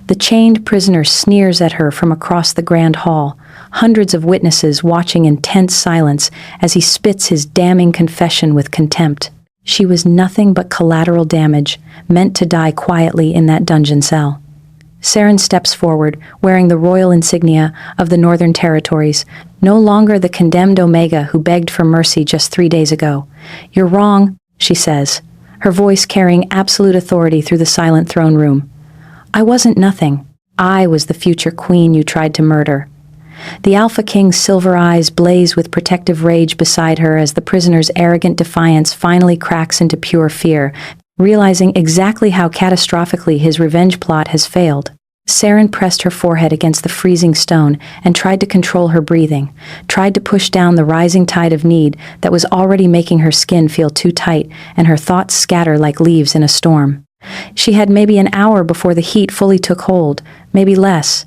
The chained prisoner sneers at her from across the grand hall, hundreds of witnesses watching in tense silence as he spits his damning confession with contempt. She was nothing but collateral damage, meant to die quietly in that dungeon cell. Saren steps forward, wearing the royal insignia of the Northern Territories, no longer the condemned Omega who begged for mercy just 3 days ago. "You're wrong," she says, her voice carrying absolute authority through the silent throne room. "I wasn't nothing. I was the future queen you tried to murder." The Alpha King's silver eyes blaze with protective rage beside her as the prisoner's arrogant defiance finally cracks into pure fear, realizing exactly how catastrophically his revenge plot has failed. Saren pressed her forehead against the freezing stone and tried to control her breathing, tried to push down the rising tide of need that was already making her skin feel too tight and her thoughts scatter like leaves in a storm. She had maybe an hour before the heat fully took hold, maybe less.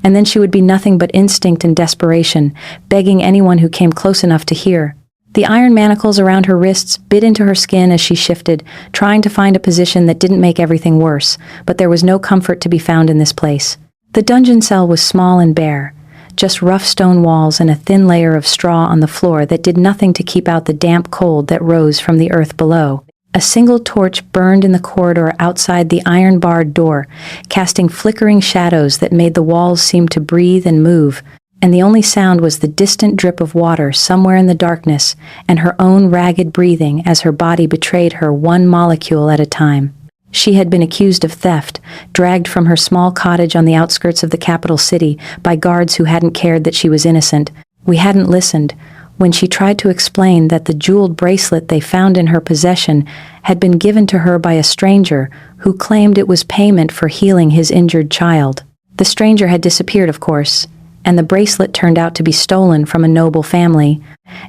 And then she would be nothing but instinct and desperation, begging anyone who came close enough to hear. The iron manacles around her wrists bit into her skin as she shifted, trying to find a position that didn't make everything worse, but there was no comfort to be found in this place. The dungeon cell was small and bare, just rough stone walls and a thin layer of straw on the floor that did nothing to keep out the damp cold that rose from the earth below. A single torch burned in the corridor outside the iron-barred door, casting flickering shadows that made the walls seem to breathe and move, and the only sound was the distant drip of water somewhere in the darkness and her own ragged breathing as her body betrayed her one molecule at a time. She had been accused of theft, dragged from her small cottage on the outskirts of the capital city by guards who hadn't cared that she was innocent. We hadn't listened. When she tried to explain that the jeweled bracelet they found in her possession had been given to her by a stranger who claimed it was payment for healing his injured child. The stranger had disappeared, of course, and the bracelet turned out to be stolen from a noble family.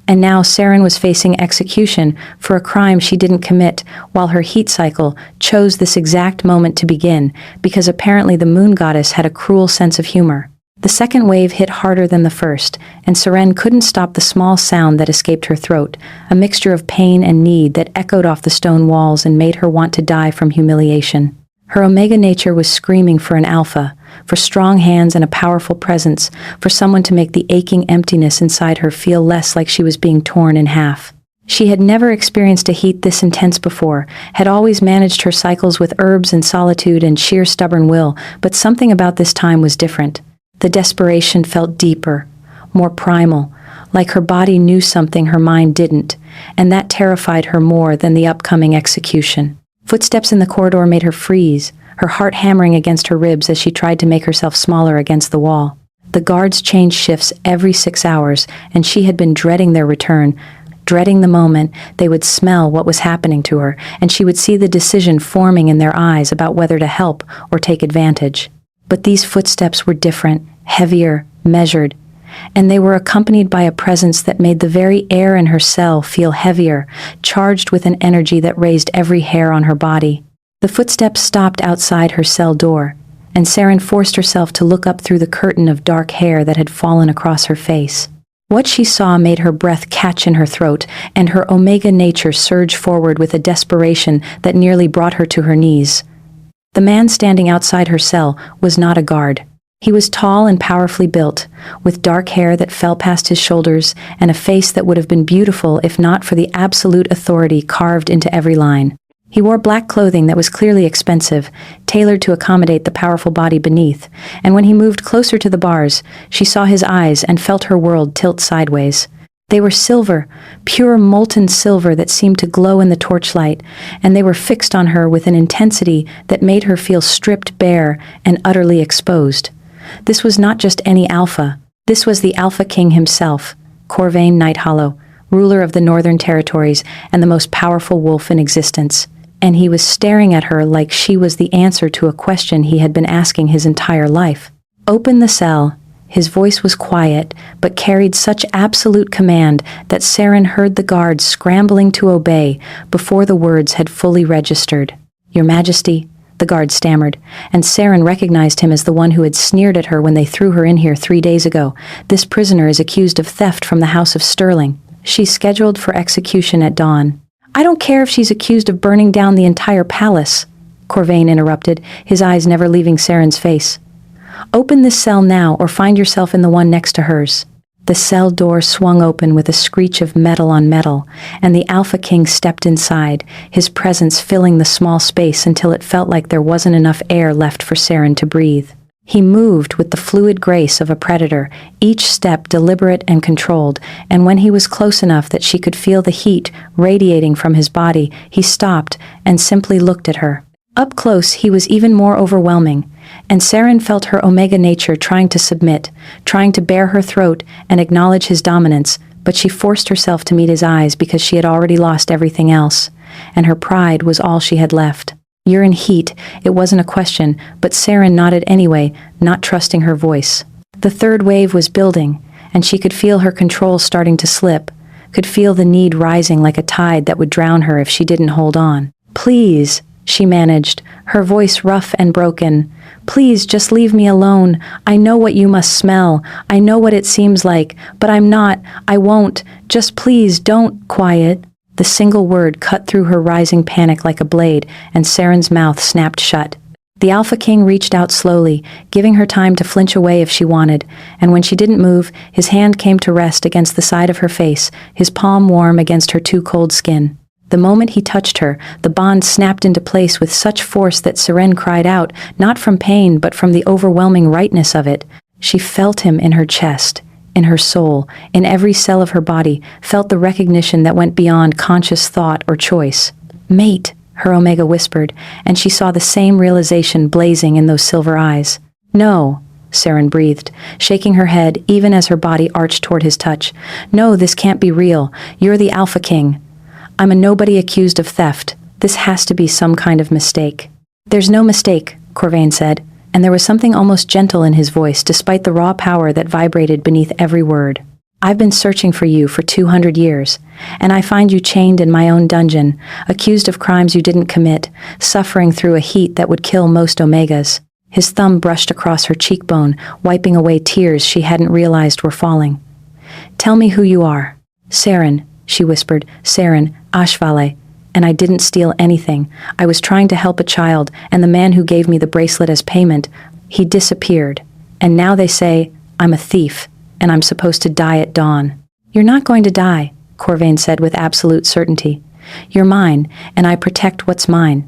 And now Saren was facing execution for a crime she didn't commit, while her heat cycle chose this exact moment to begin, because apparently the moon goddess had a cruel sense of humor. The second wave hit harder than the first, and Saren couldn't stop the small sound that escaped her throat, a mixture of pain and need that echoed off the stone walls and made her want to die from humiliation. Her Omega nature was screaming for an alpha, for strong hands and a powerful presence, for someone to make the aching emptiness inside her feel less like she was being torn in half. She had never experienced a heat this intense before, had always managed her cycles with herbs and solitude and sheer stubborn will, but something about this time was different. The desperation felt deeper, more primal, like her body knew something her mind didn't, and that terrified her more than the upcoming execution. Footsteps in the corridor made her freeze, her heart hammering against her ribs as she tried to make herself smaller against the wall. The guards changed shifts every 6 hours, and she had been dreading their return, dreading the moment they would smell what was happening to her, and she would see the decision forming in their eyes about whether to help or take advantage. But these footsteps were different, heavier, measured, and they were accompanied by a presence that made the very air in her cell feel heavier, charged with an energy that raised every hair on her body. The footsteps stopped outside her cell door, and Saren forced herself to look up through the curtain of dark hair that had fallen across her face. What she saw made her breath catch in her throat, and her Omega nature surge forward with a desperation that nearly brought her to her knees. The man standing outside her cell was not a guard. He was tall and powerfully built, with dark hair that fell past his shoulders and a face that would have been beautiful if not for the absolute authority carved into every line. He wore black clothing that was clearly expensive, tailored to accommodate the powerful body beneath, and when he moved closer to the bars, she saw his eyes and felt her world tilt sideways. They were silver, pure molten silver that seemed to glow in the torchlight, and they were fixed on her with an intensity that made her feel stripped bare and utterly exposed. This was not just any alpha. This was the Alpha King himself, Corvain Nighthollow, ruler of the Northern Territories and the most powerful wolf in existence. And he was staring at her like she was the answer to a question he had been asking his entire life. "Open the cell." His voice was quiet, but carried such absolute command that Saren heard the guards scrambling to obey before the words had fully registered. "Your Majesty," the guard stammered, and Saren recognized him as the one who had sneered at her when they threw her in here 3 days ago. "This prisoner is accused of theft from the House of Sterling. She's scheduled for execution at dawn." "I don't care if she's accused of burning down the entire palace," Corvain interrupted, his eyes never leaving Saren's face. Open this cell now or find yourself in the one next to hers. The cell door swung open with a screech of metal on metal, and the Alpha King stepped inside, his presence filling the small space until it felt like there wasn't enough air left for Saren to breathe. He moved with the fluid grace of a predator, each step deliberate and controlled, and when he was close enough that she could feel the heat radiating from his body, he stopped and simply looked at her. Up close, he was even more overwhelming, and Saren felt her Omega nature trying to submit, trying to bare her throat and acknowledge his dominance, but she forced herself to meet his eyes because she had already lost everything else, and her pride was all she had left. You're in heat, it wasn't a question, but Saren nodded anyway, not trusting her voice. The third wave was building, and she could feel her control starting to slip, could feel the need rising like a tide that would drown her if she didn't hold on. Please, she managed, her voice rough and broken. Please just leave me alone. I know what you must smell. I know what it seems like, but I'm not. I won't. Just please don't. Quiet. The single word cut through her rising panic like a blade, and Saren's mouth snapped shut. The Alpha King reached out slowly, giving her time to flinch away if she wanted, and when she didn't move, his hand came to rest against the side of her face, his palm warm against her too cold skin. The moment he touched her, the bond snapped into place with such force that Saren cried out, not from pain but from the overwhelming rightness of it. She felt him in her chest, in her soul, in every cell of her body, felt the recognition that went beyond conscious thought or choice. Mate, her Omega whispered, and she saw the same realization blazing in those silver eyes. No, Saren breathed, shaking her head even as her body arched toward his touch. No, this can't be real. You're the Alpha King. I'm a nobody accused of theft. This has to be some kind of mistake. There's no mistake, Corvain said, and there was something almost gentle in his voice despite the raw power that vibrated beneath every word. I've been searching for you for 200 years, and I find you chained in my own dungeon, accused of crimes you didn't commit, suffering through a heat that would kill most Omegas. His thumb brushed across her cheekbone, wiping away tears she hadn't realized were falling. Tell me who you are. Saren, she whispered, Saren, Ashvale, and I didn't steal anything. I was trying to help a child, and the man who gave me the bracelet as payment, he disappeared. And now they say I'm a thief, and I'm supposed to die at dawn. You're not going to die, Corvain said with absolute certainty. You're mine, and I protect what's mine.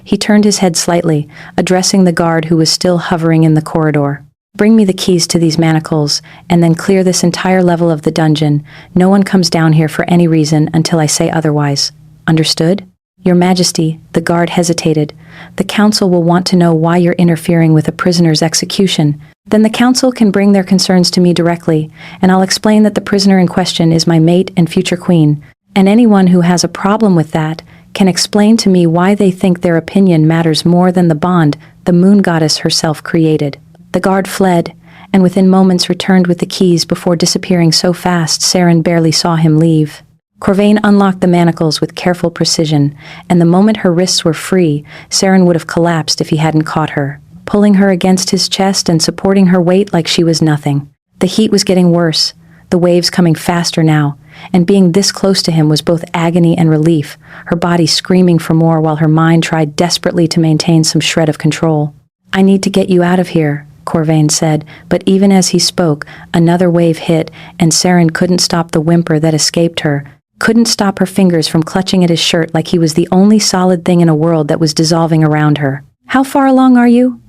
He turned his head slightly, addressing the guard who was still hovering in the corridor. Bring me the keys to these manacles, and then clear this entire level of the dungeon. No one comes down here for any reason until I say otherwise. Understood? Your Majesty, the guard hesitated. The council will want to know why you're interfering with a prisoner's execution. Then the council can bring their concerns to me directly, and I'll explain that the prisoner in question is my mate and future queen. And anyone who has a problem with that can explain to me why they think their opinion matters more than the bond the moon goddess herself created. The guard fled, and within moments returned with the keys before disappearing so fast Saren barely saw him leave. Corvain unlocked the manacles with careful precision, and the moment her wrists were free, Saren would have collapsed if he hadn't caught her, pulling her against his chest and supporting her weight like she was nothing. The heat was getting worse, the waves coming faster now, and being this close to him was both agony and relief, her body screaming for more while her mind tried desperately to maintain some shred of control. I need to get you out of here, Corvain said, but even as he spoke, another wave hit, and Saren couldn't stop the whimper that escaped her, couldn't stop her fingers from clutching at his shirt like he was the only solid thing in a world that was dissolving around her. How far along are you?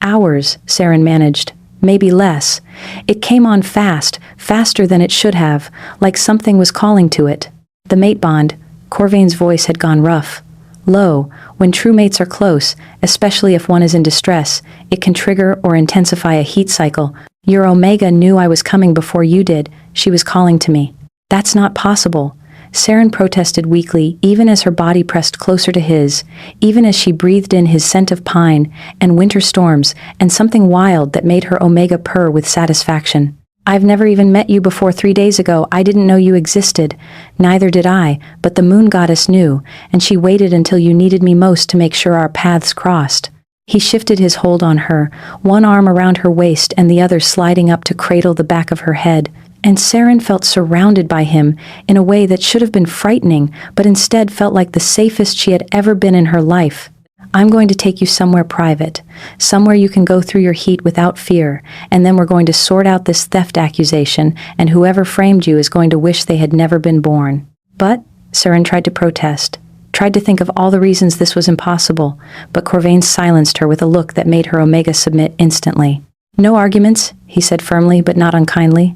Hours, Saren managed. Maybe less. It came on fast, faster than it should have, like something was calling to it. The mate bond, Corvain's voice had gone rough. Low, when true mates are close, especially if one is in distress, it can trigger or intensify a heat cycle. Your Omega knew I was coming before you did. She was calling to me. That's not possible. Saren protested weakly, even as her body pressed closer to his, even as she breathed in his scent of pine and winter storms and something wild that made her Omega purr with satisfaction. I've never even met you before 3 days ago. I didn't know you existed. Neither did I, but the moon goddess knew, and she waited until you needed me most to make sure our paths crossed. He shifted his hold on her, one arm around her waist and the other sliding up to cradle the back of her head, and Saren felt surrounded by him in a way that should have been frightening, but instead felt like the safest she had ever been in her life. I'm going to take you somewhere private, somewhere you can go through your heat without fear, and then we're going to sort out this theft accusation, and whoever framed you is going to wish they had never been born." But Saren tried to protest, tried to think of all the reasons this was impossible, but Corvain silenced her with a look that made her Omega submit instantly. "No arguments," he said firmly but not unkindly.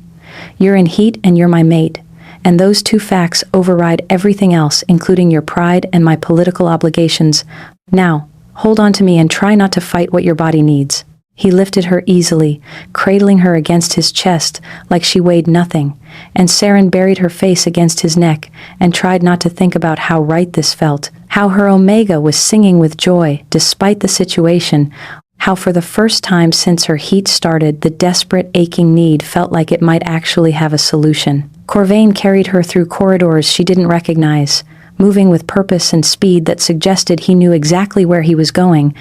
"You're in heat and you're my mate, and those two facts override everything else, including your pride and my political obligations. Now, hold on to me and try not to fight what your body needs." He lifted her easily, cradling her against his chest like she weighed nothing, and Saren buried her face against his neck and tried not to think about how right this felt, how her Omega was singing with joy despite the situation, how for the first time since her heat started, the desperate, aching need felt like it might actually have a solution. Corvain carried her through corridors she didn't recognize, moving with purpose and speed that suggested he knew exactly where he was going,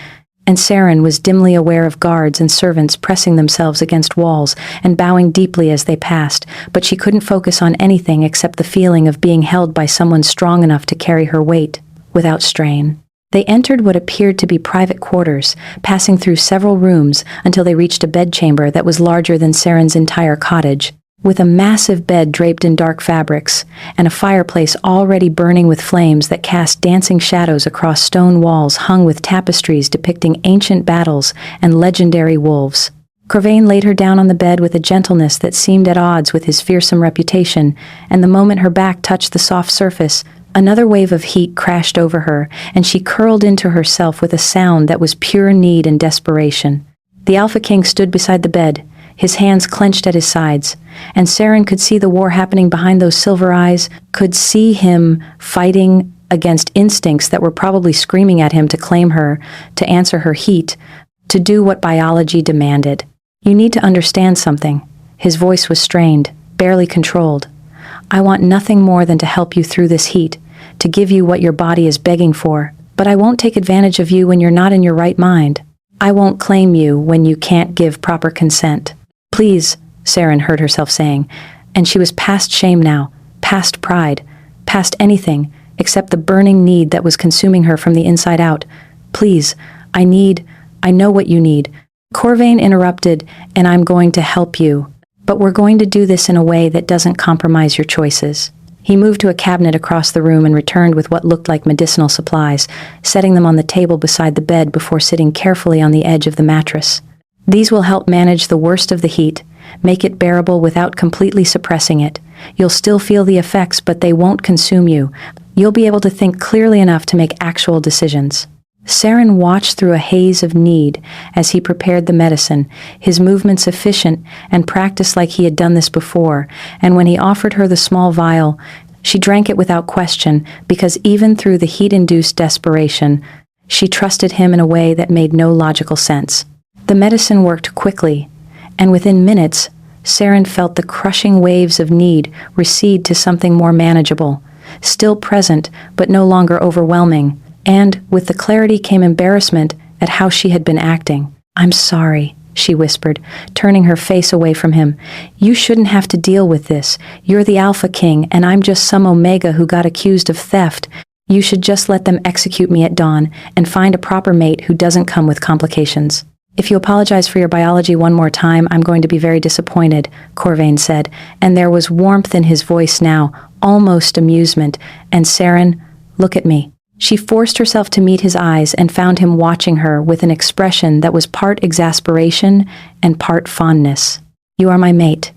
and Saren was dimly aware of guards and servants pressing themselves against walls and bowing deeply as they passed, but she couldn't focus on anything except the feeling of being held by someone strong enough to carry her weight, without strain. They entered what appeared to be private quarters, passing through several rooms until they reached a bedchamber that was larger than Saren's entire cottage, with a massive bed draped in dark fabrics, and a fireplace already burning with flames that cast dancing shadows across stone walls hung with tapestries depicting ancient battles and legendary wolves. Corvain laid her down on the bed with a gentleness that seemed at odds with his fearsome reputation, and the moment her back touched the soft surface, another wave of heat crashed over her, and she curled into herself with a sound that was pure need and desperation. The Alpha King stood beside the bed, his hands clenched at his sides, and Saren could see the war happening behind those silver eyes, could see him fighting against instincts that were probably screaming at him to claim her, to answer her heat, to do what biology demanded. "You need to understand something." His voice was strained, barely controlled. "I want nothing more than to help you through this heat, to give you what your body is begging for, but I won't take advantage of you when you're not in your right mind. I won't claim you when you can't give proper consent. Please," Saren heard herself saying, and she was past shame now, past pride, past anything except the burning need that was consuming her from the inside out. "Please, I know what you need." Corvain interrupted, "And I'm going to help you, but we're going to do this in a way that doesn't compromise your choices." He moved to a cabinet across the room and returned with what looked like medicinal supplies, setting them on the table beside the bed before sitting carefully on the edge of the mattress. "These will help manage the worst of the heat, make it bearable without completely suppressing it. You'll still feel the effects, but they won't consume you. You'll be able to think clearly enough to make actual decisions." Saren watched through a haze of need as he prepared the medicine, his movements efficient and practiced like he had done this before, and when he offered her the small vial, she drank it without question because even through the heat-induced desperation, she trusted him in a way that made no logical sense. The medicine worked quickly, and within minutes, Saren felt the crushing waves of need recede to something more manageable, still present but no longer overwhelming. And with the clarity came embarrassment at how she had been acting. "I'm sorry," she whispered, turning her face away from him. "You shouldn't have to deal with this. You're the Alpha King, and I'm just some Omega who got accused of theft. You should just let them execute me at dawn and find a proper mate who doesn't come with complications." "If you apologize for your biology one more time, I'm going to be very disappointed," Corvain said, and there was warmth in his voice now, almost amusement. "And Saren, look at me." She forced herself to meet his eyes and found him watching her with an expression that was part exasperation and part fondness. "You are my mate,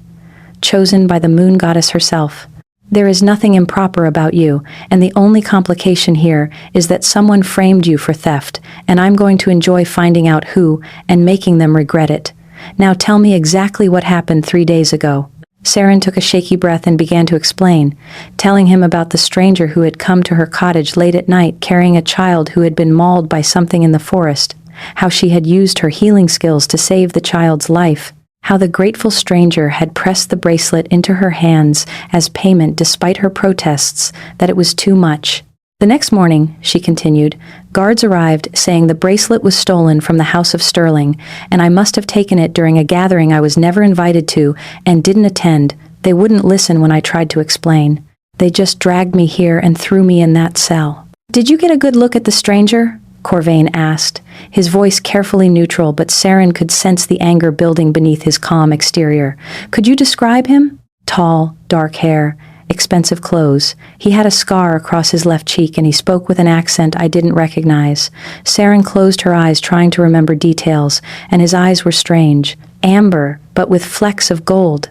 chosen by the moon goddess herself. There is nothing improper about you, and the only complication here is that someone framed you for theft, and I'm going to enjoy finding out who and making them regret it. Now tell me exactly what happened 3 days ago." Saren took a shaky breath and began to explain, telling him about the stranger who had come to her cottage late at night carrying a child who had been mauled by something in the forest, how she had used her healing skills to save the child's life, how the grateful stranger had pressed the bracelet into her hands as payment despite her protests that it was too much. "The next morning," she continued, "guards arrived saying the bracelet was stolen from the House of Sterling, and I must have taken it during a gathering I was never invited to and didn't attend. They wouldn't listen when I tried to explain. They just dragged me here and threw me in that cell." "Did you get a good look at the stranger?" Corvain asked, his voice carefully neutral, but Saren could sense the anger building beneath his calm exterior. Could you describe him? Tall, dark hair, expensive clothes. He had a scar across his left cheek and he spoke with an accent I didn't recognize. Saren closed her eyes trying to remember details, and his eyes were strange. Amber, but with flecks of gold.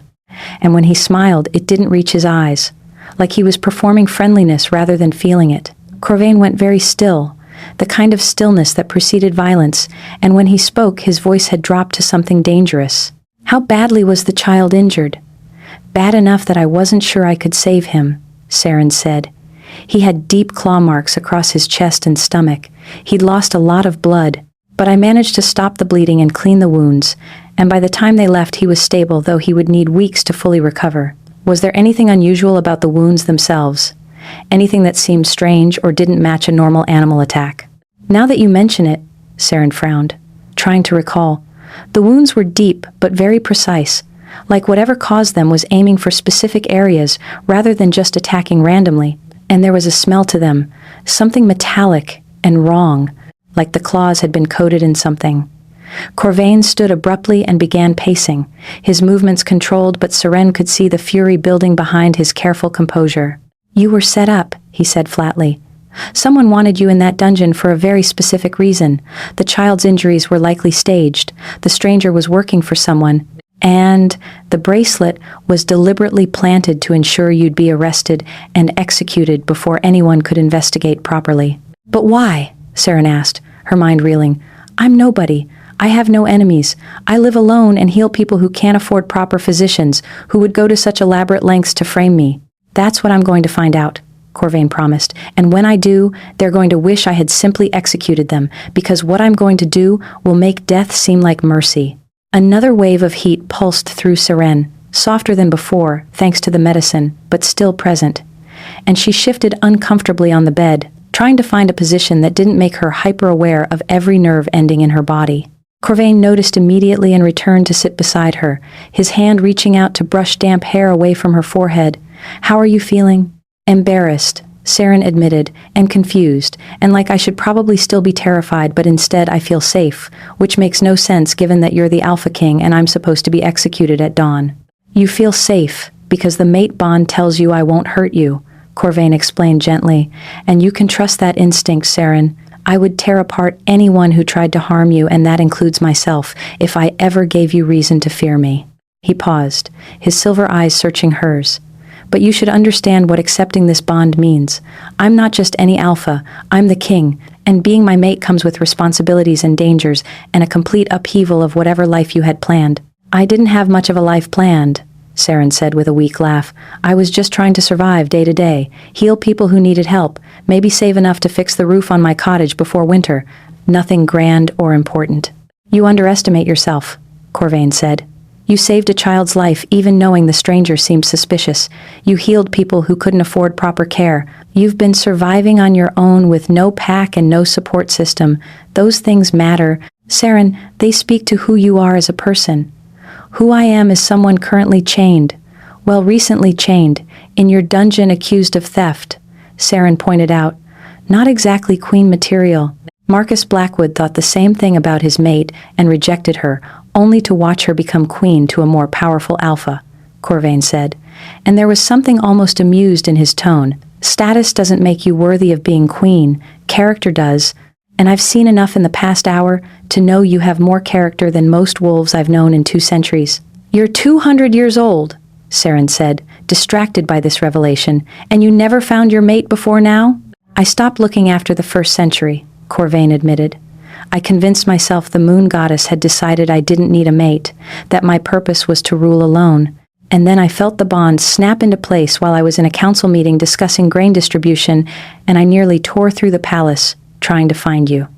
And when he smiled, it didn't reach his eyes, like he was performing friendliness rather than feeling it. Corvain went very still, the kind of stillness that preceded violence, and when he spoke, his voice had dropped to something dangerous. How badly was the child injured? Bad enough that I wasn't sure I could save him, Saren said. He had deep claw marks across his chest and stomach. He'd lost a lot of blood, but I managed to stop the bleeding and clean the wounds, and by the time they left he was stable, though he would need weeks to fully recover. Was there anything unusual about the wounds themselves? Anything that seemed strange or didn't match a normal animal attack? Now that you mention it, Saren frowned, trying to recall. The wounds were deep but very precise, like whatever caused them was aiming for specific areas rather than just attacking randomly. And there was a smell to them, something metallic and wrong, like the claws had been coated in something. Corvain stood abruptly and began pacing, his movements controlled, but Saren could see the fury building behind his careful composure. You were set up, he said flatly. Someone wanted you in that dungeon for a very specific reason. The child's injuries were likely staged. The stranger was working for someone, and the bracelet was deliberately planted to ensure you'd be arrested and executed before anyone could investigate properly. But why? Saren asked, her mind reeling. I'm nobody. I have no enemies. I live alone and heal people who can't afford proper physicians, who would go to such elaborate lengths to frame me. That's what I'm going to find out, Corvain promised, and when I do, they're going to wish I had simply executed them, because what I'm going to do will make death seem like mercy. Another wave of heat pulsed through Saren, softer than before, thanks to the medicine, but still present. And she shifted uncomfortably on the bed, trying to find a position that didn't make her hyper-aware of every nerve ending in her body. Corvain noticed immediately and returned to sit beside her, his hand reaching out to brush damp hair away from her forehead. How are you feeling? Embarrassed, Saren admitted, and confused, and like I should probably still be terrified, but instead I feel safe, which makes no sense given that you're the Alpha King and I'm supposed to be executed at dawn. You feel safe because the mate bond tells you I won't hurt you, Corvain explained gently, and you can trust that instinct, Saren. I would tear apart anyone who tried to harm you, and that includes myself, if I ever gave you reason to fear me. He paused, his silver eyes searching hers. But you should understand what accepting this bond means. I'm not just any alpha, I'm the king, and being my mate comes with responsibilities and dangers, and a complete upheaval of whatever life you had planned. I didn't have much of a life planned, Saren said with a weak laugh. I was just trying to survive day to day, heal people who needed help, maybe save enough to fix the roof on my cottage before winter. Nothing grand or important. You underestimate yourself, Corvain said. You saved a child's life even knowing the stranger seemed suspicious. You healed people who couldn't afford proper care. You've been surviving on your own with no pack and no support system. Those things matter. Saren, they speak to who you are as a person. Who I am is someone currently chained. Well, recently chained, in your dungeon accused of theft, Saren pointed out. Not exactly queen material. Marcus Blackwood thought the same thing about his mate and rejected her, only to watch her become queen to a more powerful alpha, Corvain said. And there was something almost amused in his tone. Status doesn't make you worthy of being queen, character does, and I've seen enough in the past hour to know you have more character than most wolves I've known in 2 centuries. You're 200 years old, Saren said, distracted by this revelation, and you never found your mate before now? I stopped looking after the 1st century, Corvain admitted. I convinced myself the moon goddess had decided I didn't need a mate, that my purpose was to rule alone. And then I felt the bond snap into place while I was in a council meeting discussing grain distribution, and I nearly tore through the palace, trying to find you.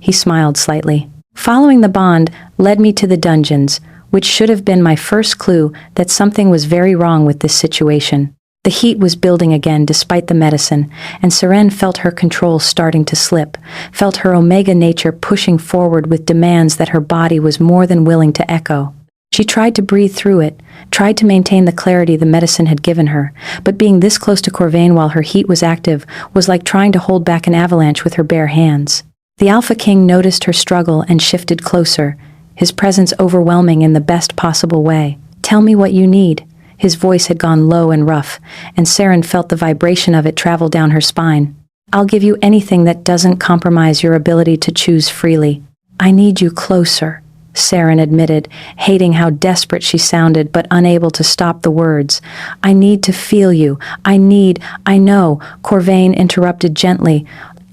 He smiled slightly. Following the bond led me to the dungeons, which should have been my first clue that something was very wrong with this situation. The heat was building again despite the medicine, and Saren felt her control starting to slip, felt her omega nature pushing forward with demands that her body was more than willing to echo. She tried to breathe through it, tried to maintain the clarity the medicine had given her, but being this close to Corvain while her heat was active was like trying to hold back an avalanche with her bare hands. The Alpha King noticed her struggle and shifted closer, his presence overwhelming in the best possible way. "Tell me what you need." His voice had gone low and rough, and Saren felt the vibration of it travel down her spine. "I'll give you anything that doesn't compromise your ability to choose freely." "I need you closer," Saren admitted, hating how desperate she sounded but unable to stop the words. "I need to feel you. I know," Corvain interrupted gently,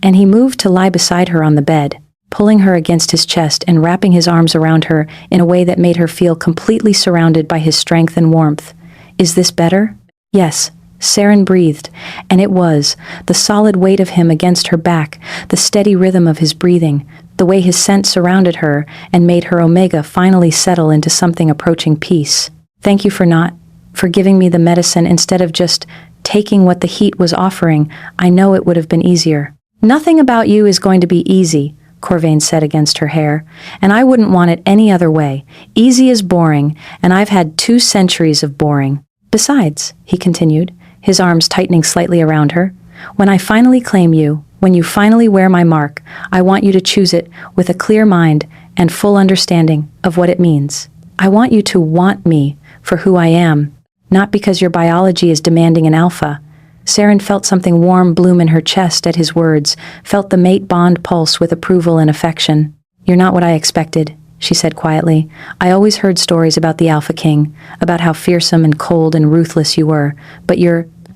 and he moved to lie beside her on the bed, pulling her against his chest and wrapping his arms around her in a way that made her feel completely surrounded by his strength and warmth. "Is this better?" "Yes," Saren breathed, and it was, the solid weight of him against her back, the steady rhythm of his breathing, the way his scent surrounded her and made her omega finally settle into something approaching peace. "Thank you for giving me the medicine instead of just taking what the heat was offering. I know it would have been easier." "Nothing about you is going to be easy," Corvain said against her hair, "and I wouldn't want it any other way. Easy is boring, and I've had 2 centuries of boring. Besides," he continued, his arms tightening slightly around her, "when I finally claim you, when you finally wear my mark, I want you to choose it with a clear mind and full understanding of what it means. I want you to want me for who I am, not because your biology is demanding an alpha." Saren felt something warm bloom in her chest at his words, felt the mate bond pulse with approval and affection. "You're not what I expected," she said quietly. "I always heard stories about the Alpha King, about how fearsome and cold and ruthless you were, but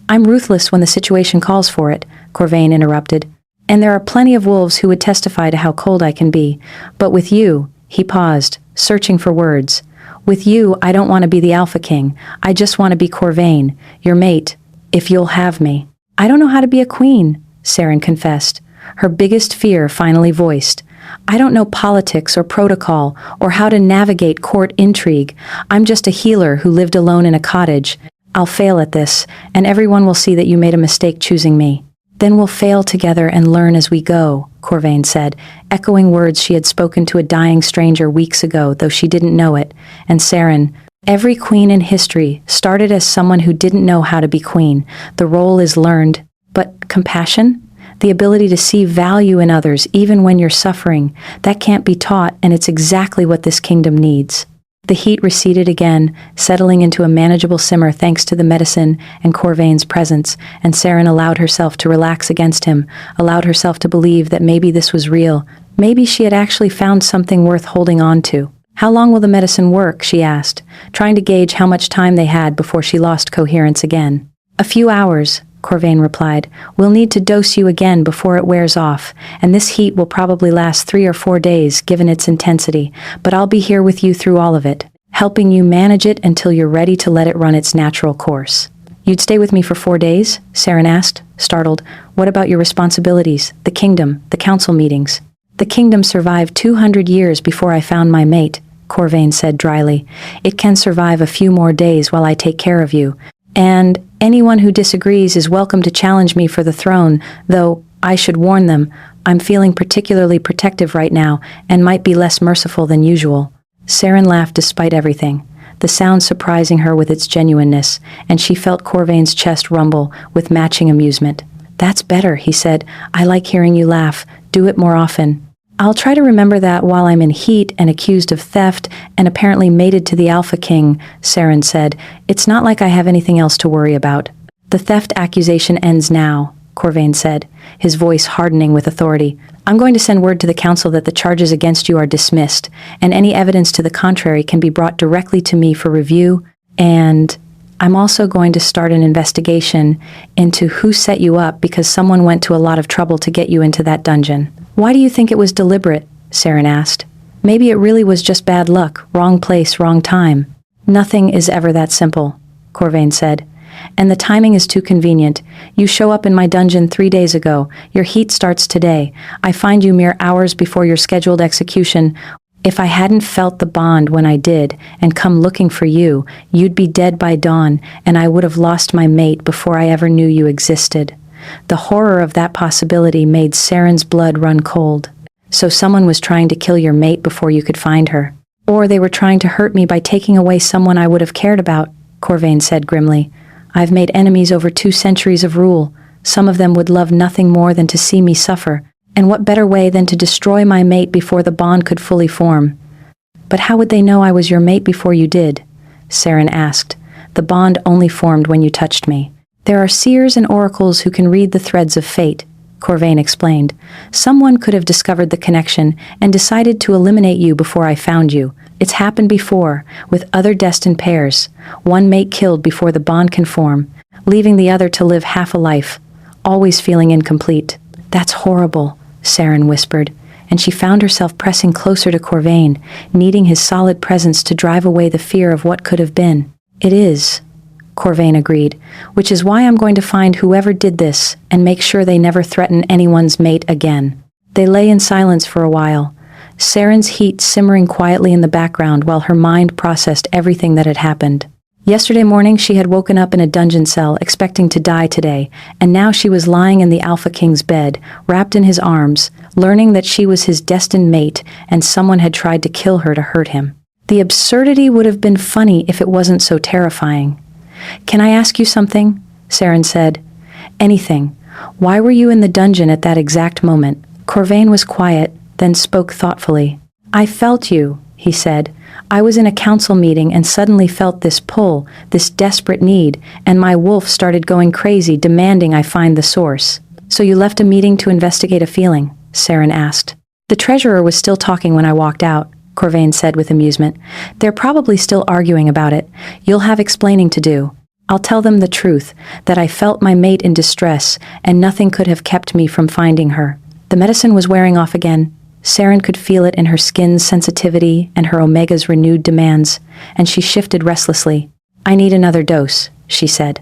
I'm ruthless when the situation calls for it," Corvain interrupted. "And there are plenty of wolves who would testify to how cold I can be. But with you," he paused, searching for words. "With you, I don't want to be the Alpha King. I just want to be Corvain, your mate, if you'll have me." "I don't know how to be a queen," Saren confessed, her biggest fear finally voiced. "I don't know politics or protocol or how to navigate court intrigue. I'm just a healer who lived alone in a cottage. I'll fail at this, and everyone will see that you made a mistake choosing me." "Then we'll fail together and learn as we go," Corvain said, echoing words she had spoken to a dying stranger weeks ago, though she didn't know it. And Saren, "Every queen in history started as someone who didn't know how to be queen. The role is learned. But compassion? The ability to see value in others even when you're suffering, that can't be taught, and it's exactly what this kingdom needs." The heat receded again, settling into a manageable simmer thanks to the medicine and Corvain's presence, and Saren allowed herself to relax against him, allowed herself to believe that maybe this was real. Maybe she had actually found something worth holding on to. "How long will the medicine work?" she asked, trying to gauge how much time they had before she lost coherence again. "A few hours," Corvain replied. "We'll need to dose you again before it wears off, and this heat will probably last 3 or 4 days given its intensity, but I'll be here with you through all of it, helping you manage it until you're ready to let it run its natural course." "You'd stay with me for 4 days?" Saren asked, startled. "What about your responsibilities, the kingdom, the council meetings?" "The kingdom survived 200 years before I found my mate," Corvain said dryly. "It can survive a few more days while I take care of you. And anyone who disagrees is welcome to challenge me for the throne, though I should warn them, I'm feeling particularly protective right now and might be less merciful than usual." Saren laughed despite everything, the sound surprising her with its genuineness, and she felt Corvain's chest rumble with matching amusement. "That's better," he said. "I like hearing you laugh. Do it more often." "I'll try to remember that while I'm in heat and accused of theft and apparently mated to the Alpha King," Saren said. "It's not like I have anything else to worry about." "The theft accusation ends now," Corvain said, his voice hardening with authority. "I'm going to send word to the council that the charges against you are dismissed, and any evidence to the contrary can be brought directly to me for review, and I'm also going to start an investigation into who set you up because someone went to a lot of trouble to get you into that dungeon." "Why do you think it was deliberate?" Saren asked. "Maybe it really was just bad luck, wrong place, wrong time." "Nothing is ever that simple," Corvain said. "And the timing is too convenient. You show up in my dungeon 3 days ago. Your heat starts today. I find you mere hours before your scheduled execution. If I hadn't felt the bond when I did and come looking for you, you'd be dead by dawn, and I would have lost my mate before I ever knew you existed." The horror of that possibility made Saren's blood run cold. "So someone was trying to kill your mate before you could find her. Or they were trying to hurt me by taking away someone I would have cared about," Corvain said grimly. "I've made enemies over 2 centuries of rule. Some of them would love nothing more than to see me suffer. And what better way than to destroy my mate before the bond could fully form? But how would they know I was your mate before you did? Saren asked. The bond only formed when you touched me. There are seers and oracles who can read the threads of fate, Corvain explained. Someone could have discovered the connection and decided to eliminate you before I found you. It's happened before, with other destined pairs. One mate killed before the bond can form, leaving the other to live half a life, always feeling incomplete. That's horrible, Saren whispered, and she found herself pressing closer to Corvain, needing his solid presence to drive away the fear of what could have been. It is, Corvain agreed, which is why I'm going to find whoever did this and make sure they never threaten anyone's mate again. They lay in silence for a while, Saren's heat simmering quietly in the background while her mind processed everything that had happened. Yesterday morning she had woken up in a dungeon cell expecting to die today, and now she was lying in the Alpha King's bed, wrapped in his arms, learning that she was his destined mate and someone had tried to kill her to hurt him. The absurdity would have been funny if it wasn't so terrifying. "Can I ask you something?" Saren said. "Anything. Why were you in the dungeon at that exact moment?" Corvain was quiet, then spoke thoughtfully. "I felt you," he said. "I was in a council meeting and suddenly felt this pull, this desperate need, and my wolf started going crazy, demanding I find the source." "So you left a meeting to investigate a feeling?" Saren asked. "The treasurer was still talking when I walked out," Corvain said with amusement. "They're probably still arguing about it. You'll have explaining to do. I'll tell them the truth, that I felt my mate in distress, and nothing could have kept me from finding her." The medicine was wearing off again. Saren could feel it in her skin's sensitivity and her omega's renewed demands, and she shifted restlessly. "I need another dose," she said.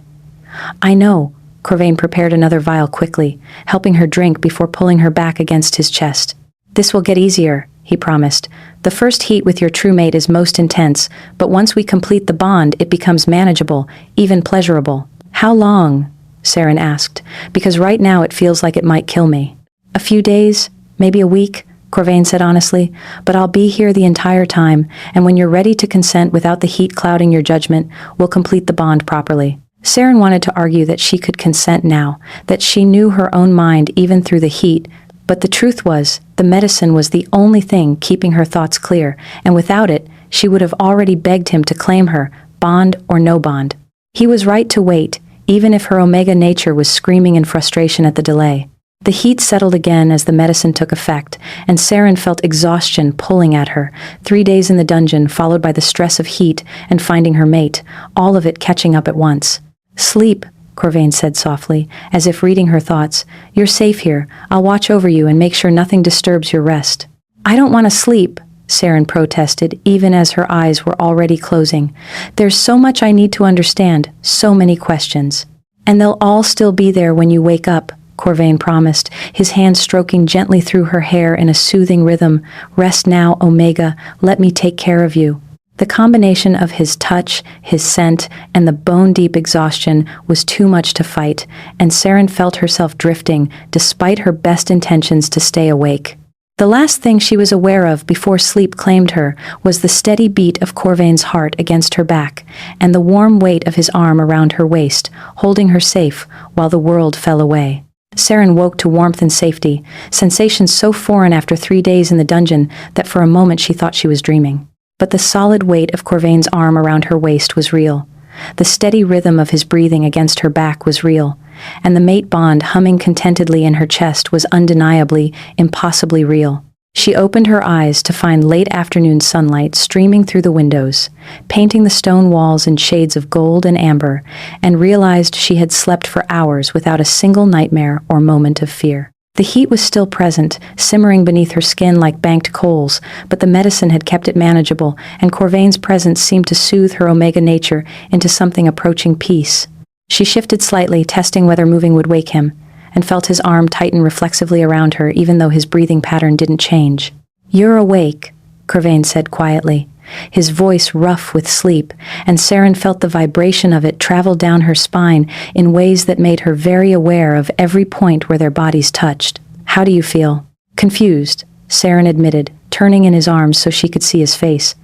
"I know." Corvain prepared another vial quickly, helping her drink before pulling her back against his chest. "This will get easier," he promised. "The first heat with your true mate is most intense, but once we complete the bond, it becomes manageable, even pleasurable." "How long?" Saren asked, "because right now it feels like it might kill me." "A few days, maybe a week," Corvain said honestly, "but I'll be here the entire time, and when you're ready to consent without the heat clouding your judgment, we'll complete the bond properly." Saren wanted to argue that she could consent now, that she knew her own mind even through the heat, but the truth was, the medicine was the only thing keeping her thoughts clear, and without it, she would have already begged him to claim her, bond or no bond. He was right to wait, even if her omega nature was screaming in frustration at the delay. The heat settled again as the medicine took effect, and Saren felt exhaustion pulling at her. 3 days in the dungeon, followed by the stress of heat and finding her mate, all of it catching up at once. "Sleep," Corvain said softly, as if reading her thoughts. "You're safe here. I'll watch over you and make sure nothing disturbs your rest." "I don't want to sleep," Saren protested, even as her eyes were already closing. "There's so much I need to understand, so many questions." "And they'll all still be there when you wake up," Corvain promised, his hand stroking gently through her hair in a soothing rhythm. "Rest now, Omega. Let me take care of you." The combination of his touch, his scent, and the bone-deep exhaustion was too much to fight, and Saren felt herself drifting, despite her best intentions to stay awake. The last thing she was aware of before sleep claimed her was the steady beat of Corvain's heart against her back, and the warm weight of his arm around her waist, holding her safe while the world fell away. Saren woke to warmth and safety, sensations so foreign after 3 days in the dungeon that for a moment she thought she was dreaming. But the solid weight of Corvain's arm around her waist was real. The steady rhythm of his breathing against her back was real, and the mate bond humming contentedly in her chest was undeniably, impossibly real. She opened her eyes to find late afternoon sunlight streaming through the windows, painting the stone walls in shades of gold and amber, and realized she had slept for hours without a single nightmare or moment of fear. The heat was still present, simmering beneath her skin like banked coals, but the medicine had kept it manageable, and Corvain's presence seemed to soothe her omega nature into something approaching peace. She shifted slightly, testing whether moving would wake him, and felt his arm tighten reflexively around her even though his breathing pattern didn't change. "You're awake," Corvain said quietly, his voice rough with sleep, and Saren felt the vibration of it travel down her spine in ways that made her very aware of every point where their bodies touched. "How do you feel?" "Confused," Saren admitted, turning in his arms so she could see his face.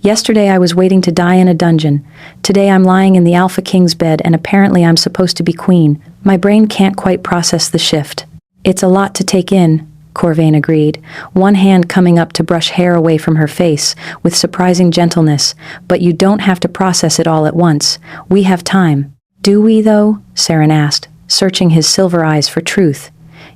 "Yesterday I was waiting to die in a dungeon. Today I'm lying in the Alpha King's bed and apparently I'm supposed to be queen. My brain can't quite process the shift." "It's a lot to take in," Corvain agreed, one hand coming up to brush hair away from her face with surprising gentleness. But you don't have to process it all at once. We have time. Do we, though? Saren asked, searching his silver eyes for truth.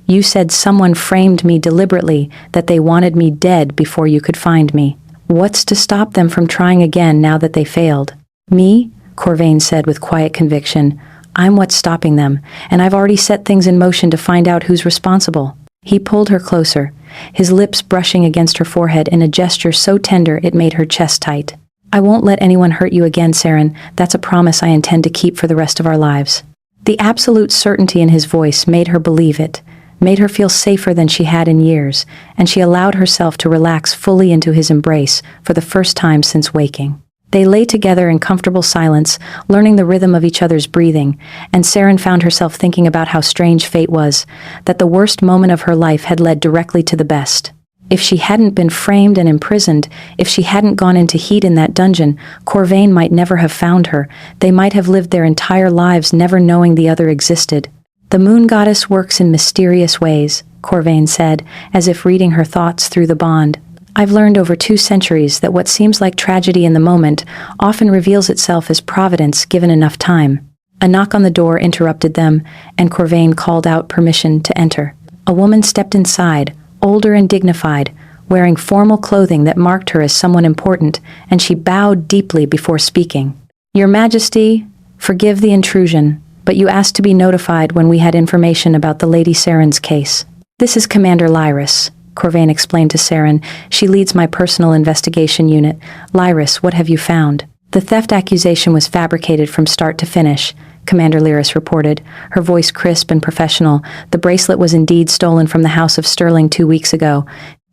You said someone framed me deliberately, that they wanted me dead before you could find me. What's to stop them from trying again now that they failed? Me? Corvain said with quiet conviction. I'm what's stopping them, and I've already set things in motion to find out who's responsible. He pulled her closer, his lips brushing against her forehead in a gesture so tender it made her chest tight. I won't let anyone hurt you again, Saren. That's a promise I intend to keep for the rest of our lives. The absolute certainty in his voice made her believe it, made her feel safer than she had in years, and she allowed herself to relax fully into his embrace for the first time since waking. They lay together in comfortable silence, learning the rhythm of each other's breathing, and Saren found herself thinking about how strange fate was, that the worst moment of her life had led directly to the best. If she hadn't been framed and imprisoned, if she hadn't gone into heat in that dungeon, Corvain might never have found her. They might have lived their entire lives never knowing the other existed. The moon goddess works in mysterious ways, Corvain said, as if reading her thoughts through the bond. I've learned over 2 centuries that what seems like tragedy in the moment often reveals itself as providence given enough time. A knock on the door interrupted them, and Corvain called out permission to enter. A woman stepped inside, older and dignified, wearing formal clothing that marked her as someone important, and she bowed deeply before speaking. Your Majesty, forgive the intrusion, but you asked to be notified when we had information about the Lady Saren's case. This is Commander Lyris, Corvain explained to Saren. She leads my personal investigation unit. Lyris, what have you found? The theft accusation was fabricated from start to finish, Commander Lyris reported, her voice crisp and professional. The bracelet was indeed stolen from the House of Sterling 2 weeks ago,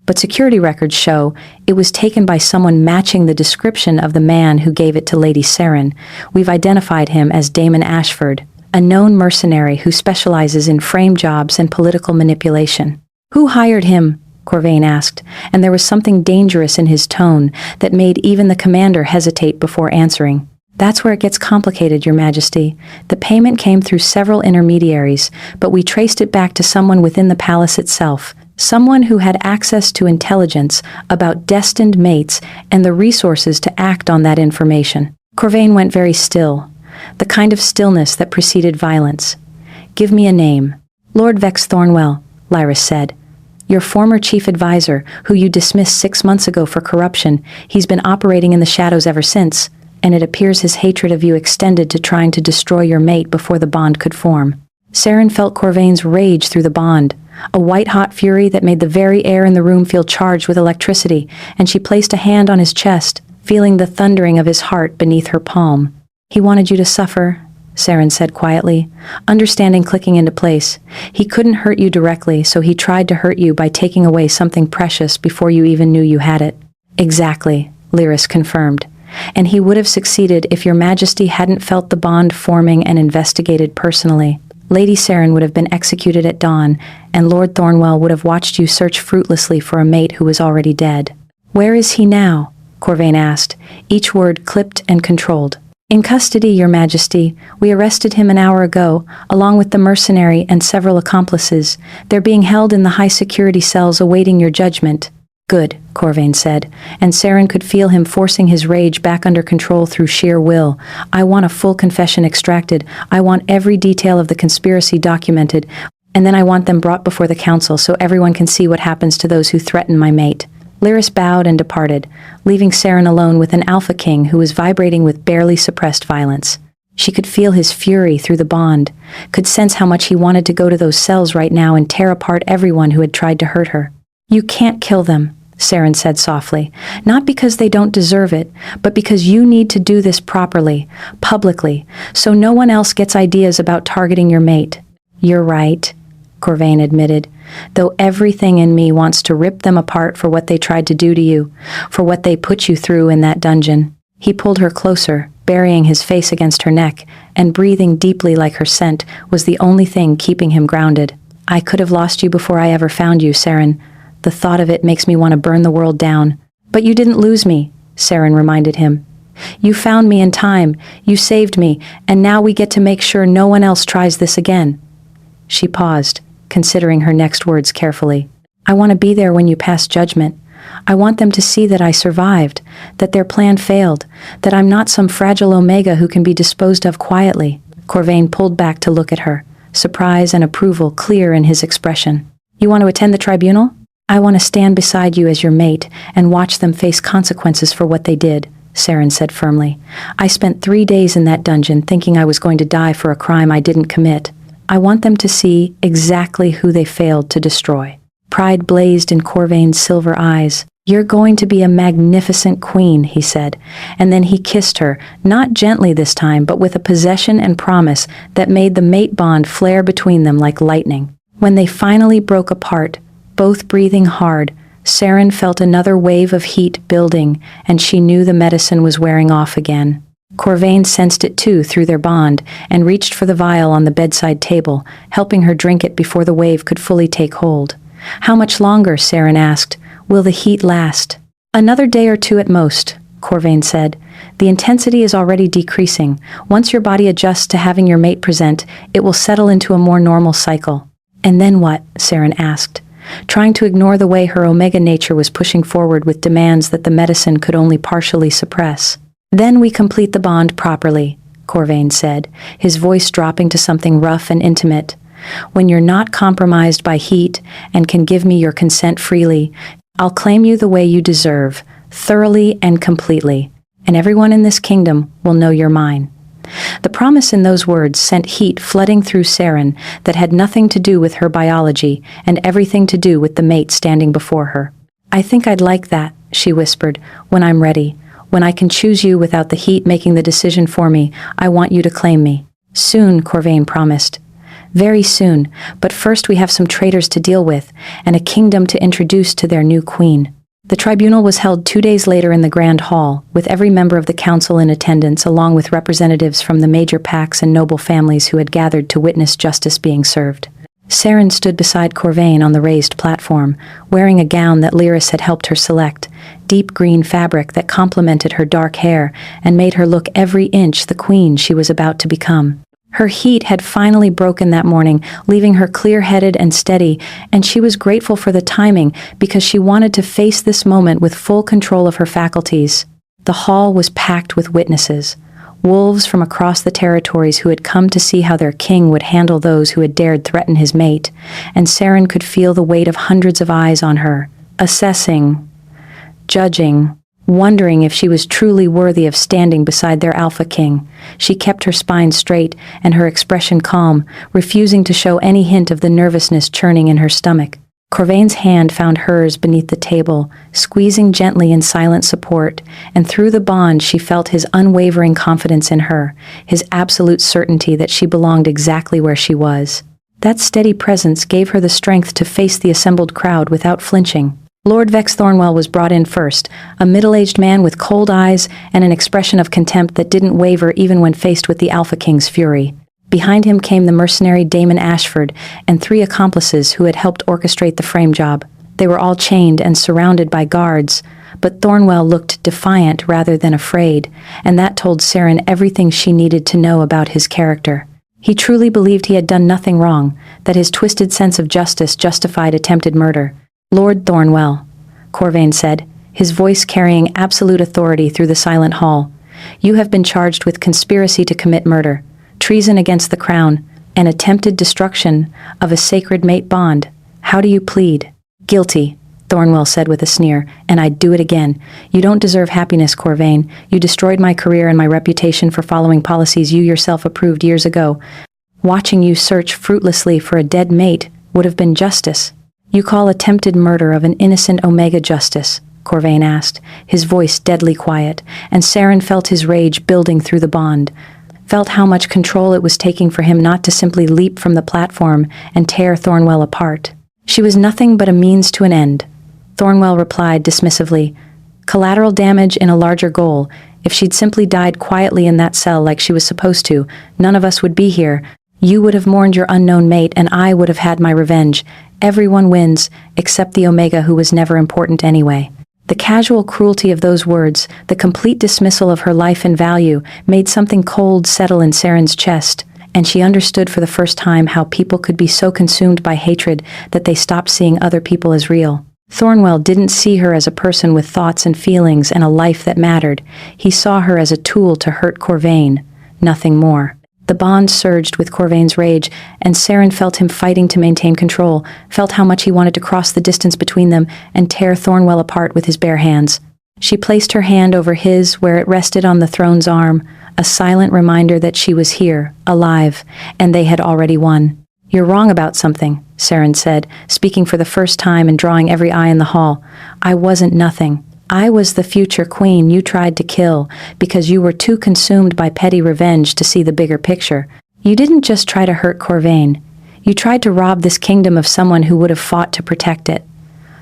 but security records show it was taken by someone matching the description of the man who gave it to Lady Saren. We've identified him as Damon Ashford, a known mercenary who specializes in frame jobs and political manipulation. Who hired him? Corvain asked, and there was something dangerous in his tone that made even the commander hesitate before answering. That's where it gets complicated, Your Majesty. The payment came through several intermediaries, but we traced it back to someone within the palace itself, someone who had access to intelligence about destined mates and the resources to act on that information. Corvain went very still, the kind of stillness that preceded violence. Give me a name. Lord Vex Thornwell, Lyris said. Your former chief advisor, who you dismissed 6 months ago for corruption, he's been operating in the shadows ever since, and it appears his hatred of you extended to trying to destroy your mate before the bond could form. Saren felt Corvain's rage through the bond, a white-hot fury that made the very air in the room feel charged with electricity, and she placed a hand on his chest, feeling the thundering of his heart beneath her palm. He wanted you to suffer, Saren said quietly, understanding clicking into place. He couldn't hurt you directly, so he tried to hurt you by taking away something precious before you even knew you had it. Exactly, Lyris confirmed. And he would have succeeded if Your Majesty hadn't felt the bond forming and investigated personally. Lady Saren would have been executed at dawn, and Lord Thornwell would have watched you search fruitlessly for a mate who was already dead. Where is he now? Corvain asked, each word clipped and controlled. In custody, Your Majesty. We arrested him an hour ago, along with the mercenary and several accomplices. They're being held in the high-security cells awaiting your judgment. Good, Corvain said, and Saren could feel him forcing his rage back under control through sheer will. I want a full confession extracted. I want every detail of the conspiracy documented, and then I want them brought before the council so everyone can see what happens to those who threaten my mate. Lyris bowed and departed, leaving Saren alone with an Alpha King who was vibrating with barely suppressed violence. She could feel his fury through the bond, could sense how much he wanted to go to those cells right now and tear apart everyone who had tried to hurt her. You can't kill them, Saren said softly, not because they don't deserve it, but because you need to do this properly, publicly, so no one else gets ideas about targeting your mate. You're right, Corvain admitted, though everything in me wants to rip them apart for what they tried to do to you, for what they put you through in that dungeon. He pulled her closer, burying his face against her neck, and breathing deeply like her scent was the only thing keeping him grounded. I could have lost you before I ever found you, Saren. The thought of it makes me want to burn the world down. But you didn't lose me, Saren reminded him. You found me in time, you saved me, and now we get to make sure no one else tries this again. She paused, considering her next words carefully. I want to be there when you pass judgment. I want them to see that I survived, that their plan failed, that I'm not some fragile Omega who can be disposed of quietly." Corvain pulled back to look at her, surprise and approval clear in his expression. "You want to attend the tribunal? I want to stand beside you as your mate and watch them face consequences for what they did," Saren said firmly. "I spent 3 days in that dungeon thinking I was going to die for a crime I didn't commit. I want them to see exactly who they failed to destroy." Pride blazed in Corvain's silver eyes. "You're going to be a magnificent queen," he said, and then he kissed her, not gently this time, but with a possession and promise that made the mate bond flare between them like lightning. When they finally broke apart, both breathing hard, Saren felt another wave of heat building, and she knew the medicine was wearing off again. Corvain sensed it too through their bond, and reached for the vial on the bedside table, helping her drink it before the wave could fully take hold. "How much longer?" Saren asked. "Will the heat last?" "Another day or 2 at most," Corvain said. "The intensity is already decreasing. Once your body adjusts to having your mate present, it will settle into a more normal cycle." "And then what?" Saren asked, trying to ignore the way her Omega nature was pushing forward with demands that the medicine could only partially suppress. "Then we complete the bond properly," Corvain said, his voice dropping to something rough and intimate. "When you're not compromised by heat and can give me your consent freely, I'll claim you the way you deserve, thoroughly and completely, and everyone in this kingdom will know you're mine." The promise in those words sent heat flooding through Saren that had nothing to do with her biology and everything to do with the mate standing before her. "I think I'd like that," she whispered, "when I'm ready. When I can choose you without the heat making the decision for me, I want you to claim me." "Soon," Corvain promised. "Very soon, but first we have some traitors to deal with, and a kingdom to introduce to their new queen." The tribunal was held 2 days later in the Grand Hall, with every member of the council in attendance along with representatives from the major packs and noble families who had gathered to witness justice being served. Saren stood beside Corvain on the raised platform, wearing a gown that Lyris had helped her select, deep green fabric that complemented her dark hair and made her look every inch the queen she was about to become. Her heat had finally broken that morning, leaving her clear-headed and steady, and she was grateful for the timing because she wanted to face this moment with full control of her faculties. The hall was packed with witnesses, wolves from across the territories who had come to see how their king would handle those who had dared threaten his mate, and Saren could feel the weight of hundreds of eyes on her, assessing, judging, wondering if she was truly worthy of standing beside their alpha king. She kept her spine straight and her expression calm, refusing to show any hint of the nervousness churning in her stomach. Corvain's hand found hers beneath the table, squeezing gently in silent support, and through the bond she felt his unwavering confidence in her, his absolute certainty that she belonged exactly where she was. That steady presence gave her the strength to face the assembled crowd without flinching. Lord Vex Thornwell was brought in first, a middle-aged man with cold eyes and an expression of contempt that didn't waver even when faced with the Alpha King's fury. Behind him came the mercenary Damon Ashford and 3 accomplices who had helped orchestrate the frame job. They were all chained and surrounded by guards, but Thornwell looked defiant rather than afraid, and that told Saren everything she needed to know about his character. He truly believed he had done nothing wrong, that his twisted sense of justice justified attempted murder. "Lord Thornwell," Corvain said, his voice carrying absolute authority through the silent hall, "you have been charged with conspiracy to commit murder, treason against the crown, and attempted destruction of a sacred mate bond. How do you plead?" "Guilty," Thornwell said with a sneer, "and I'd do it again. You don't deserve happiness, Corvain. You destroyed my career and my reputation for following policies you yourself approved years ago. Watching you search fruitlessly for a dead mate would have been justice." "You call attempted murder of an innocent Omega justice?" Corvain asked, his voice deadly quiet, and Saren felt his rage building through the bond, felt how much control it was taking for him not to simply leap from the platform and tear Thornwell apart. "She was nothing but a means to an end," Thornwell replied dismissively. "Collateral damage in a larger goal. If she'd simply died quietly in that cell like she was supposed to, none of us would be here. You would have mourned your unknown mate, and I would have had my revenge. Everyone wins, except the Omega who was never important anyway." The casual cruelty of those words, the complete dismissal of her life and value, made something cold settle in Saren's chest, and she understood for the first time how people could be so consumed by hatred that they stopped seeing other people as real. Thornwell didn't see her as a person with thoughts and feelings and a life that mattered. He saw her as a tool to hurt Corvain, nothing more. The bond surged with Corvain's rage, and Saren felt him fighting to maintain control, felt how much he wanted to cross the distance between them and tear Thornwell apart with his bare hands. She placed her hand over his where it rested on the throne's arm, a silent reminder that she was here, alive, and they had already won. "You're wrong about something," Saren said, speaking for the first time and drawing every eye in the hall. "I wasn't nothing. I was the future queen you tried to kill because you were too consumed by petty revenge to see the bigger picture. You didn't just try to hurt Corvain. You tried to rob this kingdom of someone who would have fought to protect it."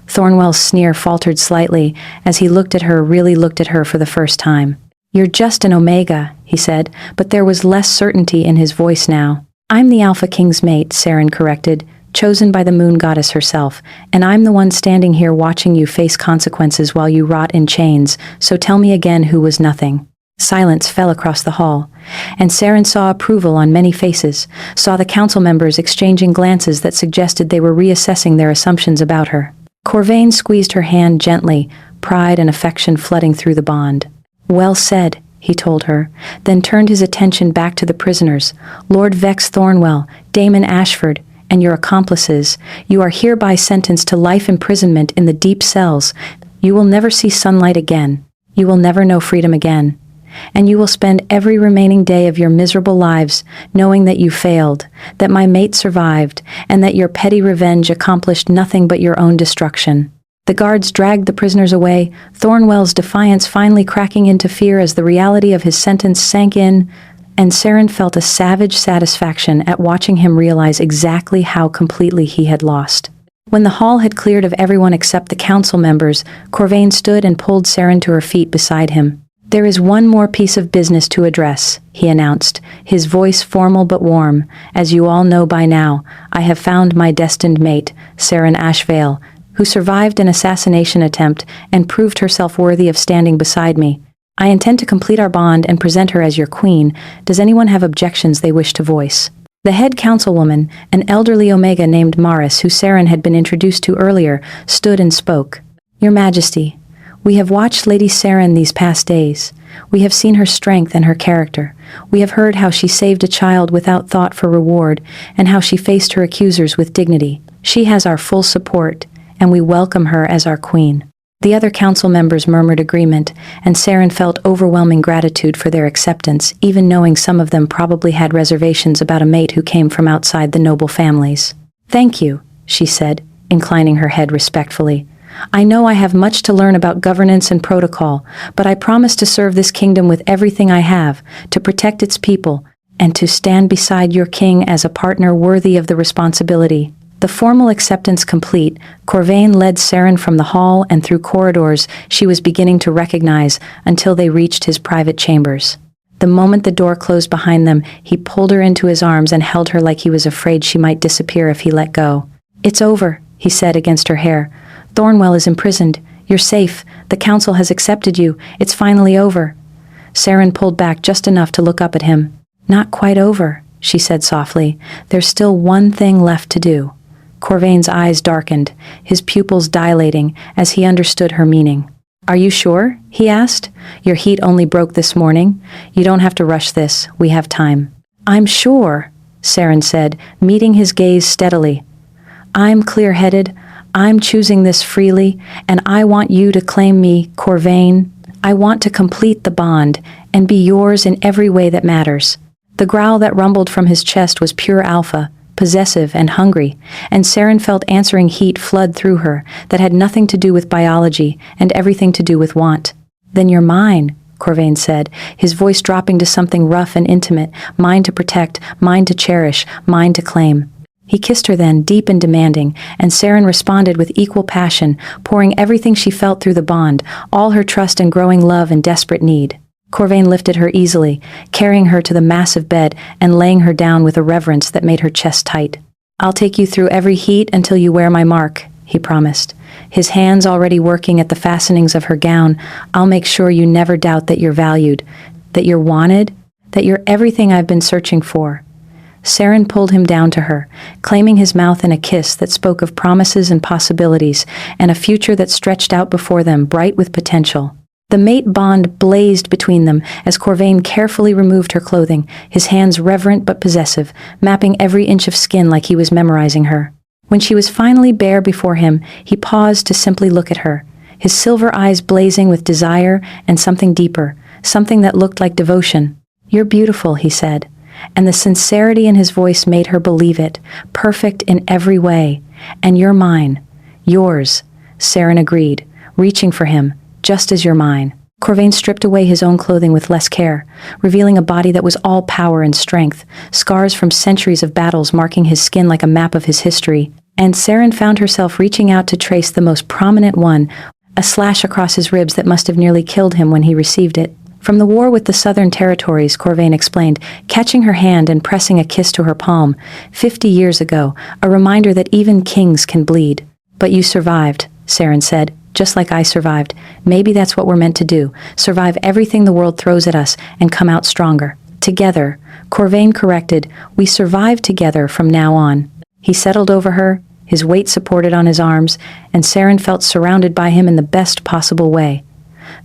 Thornwell's sneer faltered slightly as he really looked at her for the first time. "You're just an Omega," he said, but there was less certainty in his voice now. "I'm the Alpha King's mate," Saren corrected, "chosen by the moon goddess herself, and I'm the one standing here watching you face consequences while you rot in chains, so tell me again who was nothing." Silence fell across the hall, and Saren saw approval on many faces, saw the council members exchanging glances that suggested they were reassessing their assumptions about her. Corvain squeezed her hand gently, pride and affection flooding through the bond. "Well said," he told her, then turned his attention back to the prisoners. "Lord Vex Thornwell, Damon Ashford, and your accomplices, you are hereby sentenced to life imprisonment in the deep cells. You will never see sunlight again. You will never know freedom again. And you will spend every remaining day of your miserable lives knowing that you failed, that my mate survived, and that your petty revenge accomplished nothing but your own destruction." The guards dragged the prisoners away, Thornwell's defiance finally cracking into fear as the reality of his sentence sank in, and Saren felt a savage satisfaction at watching him realize exactly how completely he had lost. When the hall had cleared of everyone except the council members, Corvain stood and pulled Saren to her feet beside him. "There is one more piece of business to address," he announced, his voice formal but warm. "As you all know by now, I have found my destined mate, Saren Ashvale, who survived an assassination attempt and proved herself worthy of standing beside me. I intend to complete our bond and present her as your queen. Does anyone have objections they wish to voice?" The head councilwoman, an elderly Omega named Maris, who Saren had been introduced to earlier, stood and spoke. "Your Majesty, we have watched Lady Saren these past days. We have seen her strength and her character. We have heard how she saved a child without thought for reward, and how she faced her accusers with dignity. She has our full support, and we welcome her as our queen." The other council members murmured agreement, and Saren felt overwhelming gratitude for their acceptance, even knowing some of them probably had reservations about a mate who came from outside the noble families. "Thank you," she said, inclining her head respectfully. "I know I have much to learn about governance and protocol, but I promise to serve this kingdom with everything I have, to protect its people, and to stand beside your king as a partner worthy of the responsibility." The formal acceptance complete, Corvain led Saren from the hall and through corridors she was beginning to recognize until they reached his private chambers. The moment the door closed behind them, he pulled her into his arms and held her like he was afraid she might disappear if he let go. "It's over," he said against her hair. "Thornwell is imprisoned. You're safe. The council has accepted you. It's finally over." Saren pulled back just enough to look up at him. "Not quite over," she said softly. "There's still one thing left to do." Corvain's eyes darkened, his pupils dilating as he understood her meaning. "Are you sure?" he asked. "Your heat only broke this morning. You don't have to rush this. We have time." "I'm sure," Saren said, meeting his gaze steadily. "I'm clear-headed. I'm choosing this freely, and I want you to claim me, Corvain. I want to complete the bond and be yours in every way that matters." The growl that rumbled from his chest was pure alpha, possessive and hungry, and Saren felt answering heat flood through her that had nothing to do with biology and everything to do with want. "Then you're mine," Corvain said, his voice dropping to something rough and intimate, "mine to protect, mine to cherish, mine to claim." He kissed her then, deep and demanding, and Saren responded with equal passion, pouring everything she felt through the bond, all her trust and growing love and desperate need. Corvain lifted her easily, carrying her to the massive bed and laying her down with a reverence that made her chest tight. "I'll take you through every heat until you wear my mark," he promised. His hands already working at the fastenings of her gown. "I'll make sure you never doubt that you're valued, that you're wanted, that you're everything I've been searching for." Saren pulled him down to her, claiming his mouth in a kiss that spoke of promises and possibilities, and a future that stretched out before them, bright with potential. The mate bond blazed between them as Corvain carefully removed her clothing, his hands reverent but possessive, mapping every inch of skin like he was memorizing her. When she was finally bare before him, he paused to simply look at her, his silver eyes blazing with desire and something deeper, something that looked like devotion. "You're beautiful," he said, and the sincerity in his voice made her believe it, perfect in every way. "And you're mine." "Yours," Saren agreed, reaching for him, "just as you're mine." Corvain stripped away his own clothing with less care, revealing a body that was all power and strength, scars from centuries of battles marking his skin like a map of his history. And Saren found herself reaching out to trace the most prominent one, a slash across his ribs that must have nearly killed him when he received it. "From the war with the southern territories," Corvain explained, catching her hand and pressing a kiss to her palm. 50 years ago, a reminder that even kings can bleed. "But you survived," Saren said, "just like I survived. Maybe that's what we're meant to do, survive everything the world throws at us and come out stronger. Together," Corvain corrected, "we survive together from now on." He settled over her, his weight supported on his arms, and Saren felt surrounded by him in the best possible way.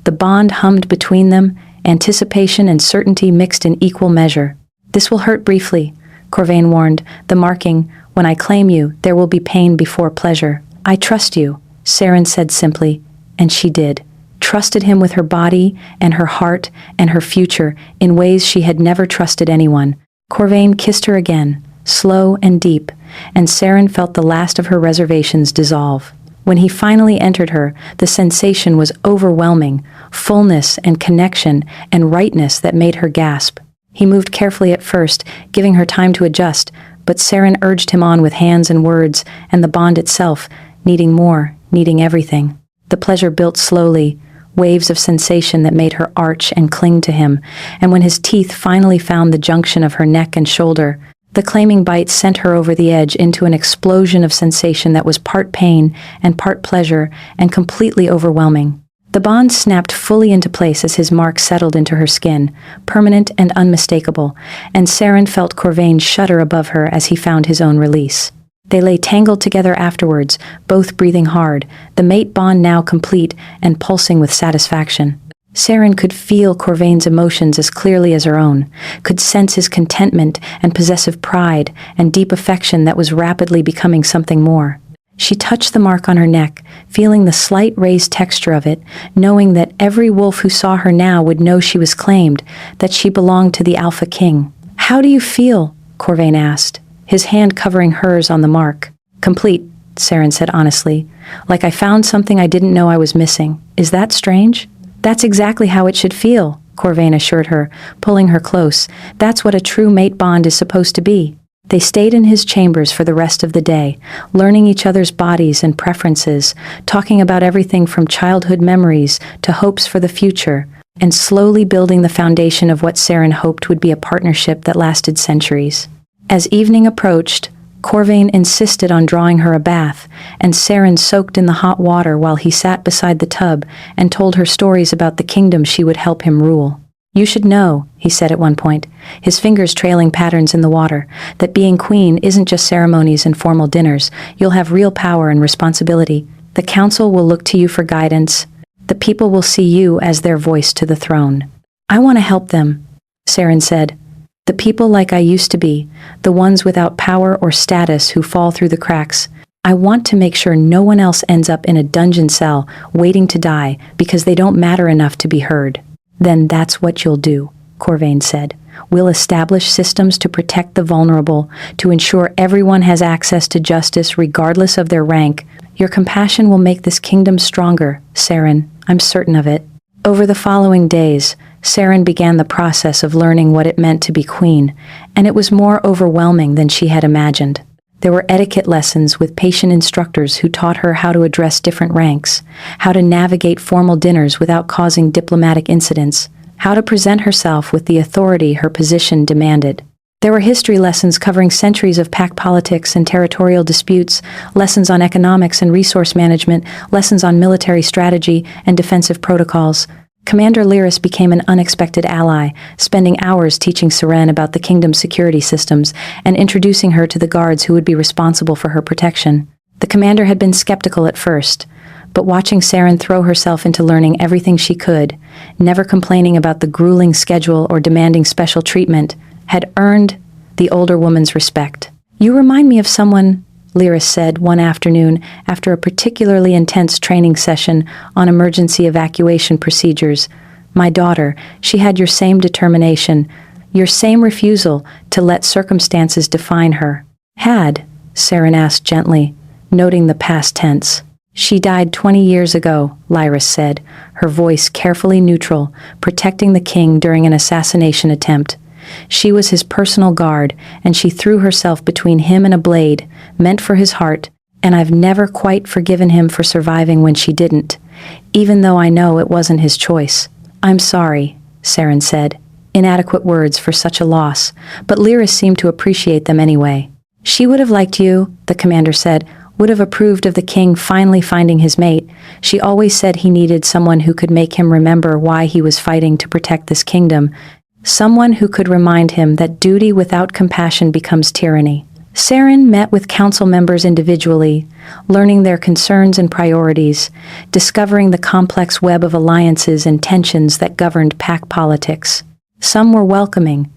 The bond hummed between them, anticipation and certainty mixed in equal measure. "This will hurt briefly," Corvain warned, the marking, "when I claim you, there will be pain before pleasure." "I trust you," Saren said simply, and she did. Trusted him with her body and her heart and her future in ways she had never trusted anyone. Corvain kissed her again, slow and deep, and Saren felt the last of her reservations dissolve. When he finally entered her, the sensation was overwhelming, fullness and connection and rightness that made her gasp. He moved carefully at first, giving her time to adjust, but Saren urged him on with hands and words, and the bond itself, needing more, needing everything. The pleasure built slowly, waves of sensation that made her arch and cling to him, and when his teeth finally found the junction of her neck and shoulder, the claiming bite sent her over the edge into an explosion of sensation that was part pain and part pleasure and completely overwhelming. The bond snapped fully into place as his mark settled into her skin, permanent and unmistakable, and Saren felt Corvain shudder above her as he found his own release. They lay tangled together afterwards, both breathing hard, the mate bond now complete and pulsing with satisfaction. Saren could feel Corvain's emotions as clearly as her own, could sense his contentment and possessive pride and deep affection that was rapidly becoming something more. She touched the mark on her neck, feeling the slight raised texture of it, knowing that every wolf who saw her now would know she was claimed, that she belonged to the Alpha King. "How do you feel?" Corvain asked, his hand covering hers on the mark. "Complete," Saren said honestly, "like I found something I didn't know I was missing. Is that strange?" "That's exactly how it should feel," Corvain assured her, pulling her close. "That's what a true mate bond is supposed to be." They stayed in his chambers for the rest of the day, learning each other's bodies and preferences, talking about everything from childhood memories to hopes for the future, and slowly building the foundation of what Saren hoped would be a partnership that lasted centuries. As evening approached, Corvain insisted on drawing her a bath, and Saren soaked in the hot water while he sat beside the tub and told her stories about the kingdom she would help him rule. "You should know," he said at one point, his fingers trailing patterns in the water, "that being queen isn't just ceremonies and formal dinners. You'll have real power and responsibility. The council will look to you for guidance. The people will see you as their voice to the throne." "I want to help them," Saren said. "The people like I used to be, the ones without power or status who fall through the cracks. I want to make sure no one else ends up in a dungeon cell waiting to die because they don't matter enough to be heard." "Then that's what you'll do," Corvain said. "We'll establish systems to protect the vulnerable, to ensure everyone has access to justice regardless of their rank. Your compassion will make this kingdom stronger, Saren. I'm certain of it." Over the following days, Saren began the process of learning what it meant to be queen, and it was more overwhelming than she had imagined. There were etiquette lessons with patient instructors who taught her how to address different ranks, how to navigate formal dinners without causing diplomatic incidents, how to present herself with the authority her position demanded. There were history lessons covering centuries of pack politics and territorial disputes, lessons on economics and resource management, lessons on military strategy and defensive protocols. Commander Lyris became an unexpected ally, spending hours teaching Seren about the kingdom's security systems and introducing her to the guards who would be responsible for her protection. The commander had been skeptical at first, but watching Seren throw herself into learning everything she could, never complaining about the grueling schedule or demanding special treatment, had earned the older woman's respect. "You remind me of someone," Lyris said one afternoon after a particularly intense training session on emergency evacuation procedures. "My daughter, she had your same determination, your same refusal to let circumstances define her." "Had?" Seren asked gently, noting the past tense. "She died 20 years ago," Lyris said, her voice carefully neutral, protecting the king during an assassination attempt. She was his personal guard, and she threw herself between him and a blade, meant for his heart, and I've never quite forgiven him for surviving when she didn't, even though I know it wasn't his choice. "I'm sorry," Seren said, inadequate words for such a loss, but Lyris seemed to appreciate them anyway. "She would have liked you," the commander said, "would have approved of the king finally finding his mate. She always said he needed someone who could make him remember why he was fighting to protect this kingdom. Someone who could remind him that duty without compassion becomes tyranny." Seren met with council members individually, learning their concerns and priorities, discovering the complex web of alliances and tensions that governed pack politics. Some were welcoming,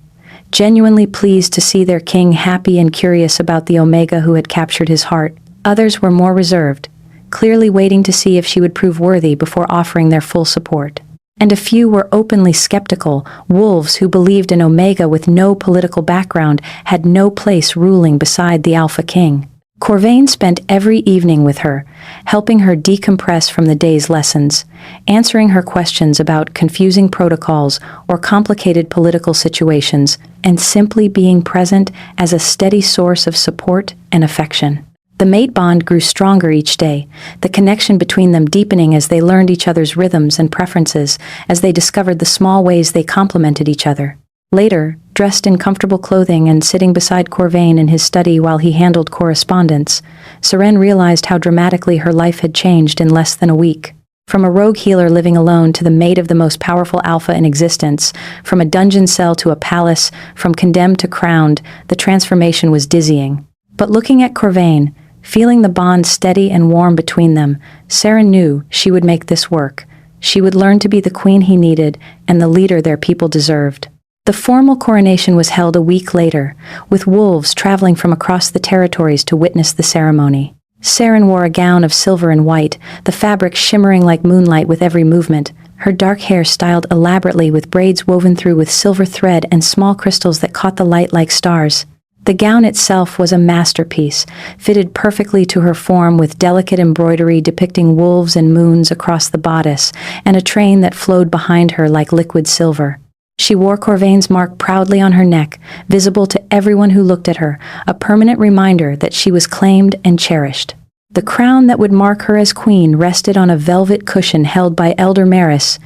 genuinely pleased to see their king happy and curious about the Omega who had captured his heart. Others were more reserved, clearly waiting to see if she would prove worthy before offering their full support. And a few were openly skeptical, wolves who believed an Omega with no political background had no place ruling beside the Alpha King. Corvain spent every evening with her, helping her decompress from the day's lessons, answering her questions about confusing protocols or complicated political situations, and simply being present as a steady source of support and affection. The mate bond grew stronger each day, the connection between them deepening as they learned each other's rhythms and preferences, as they discovered the small ways they complemented each other. Later, dressed in comfortable clothing and sitting beside Corvain in his study while he handled correspondence, Seren realized how dramatically her life had changed in less than a week. From a rogue healer living alone to the mate of the most powerful alpha in existence, from a dungeon cell to a palace, from condemned to crowned, the transformation was dizzying. But looking at Corvain, feeling the bond steady and warm between them, Seren knew she would make this work. She would learn to be the queen he needed and the leader their people deserved. The formal coronation was held a week later, with wolves traveling from across the territories to witness the ceremony. Seren wore a gown of silver and white, the fabric shimmering like moonlight with every movement, her dark hair styled elaborately with braids woven through with silver thread and small crystals that caught the light like stars. The gown itself was a masterpiece, fitted perfectly to her form with delicate embroidery depicting wolves and moons across the bodice, and a train that flowed behind her like liquid silver. She wore Corvain's mark proudly on her neck, visible to everyone who looked at her, a permanent reminder that she was claimed and cherished. The crown that would mark her as queen rested on a velvet cushion held by Elder Maris,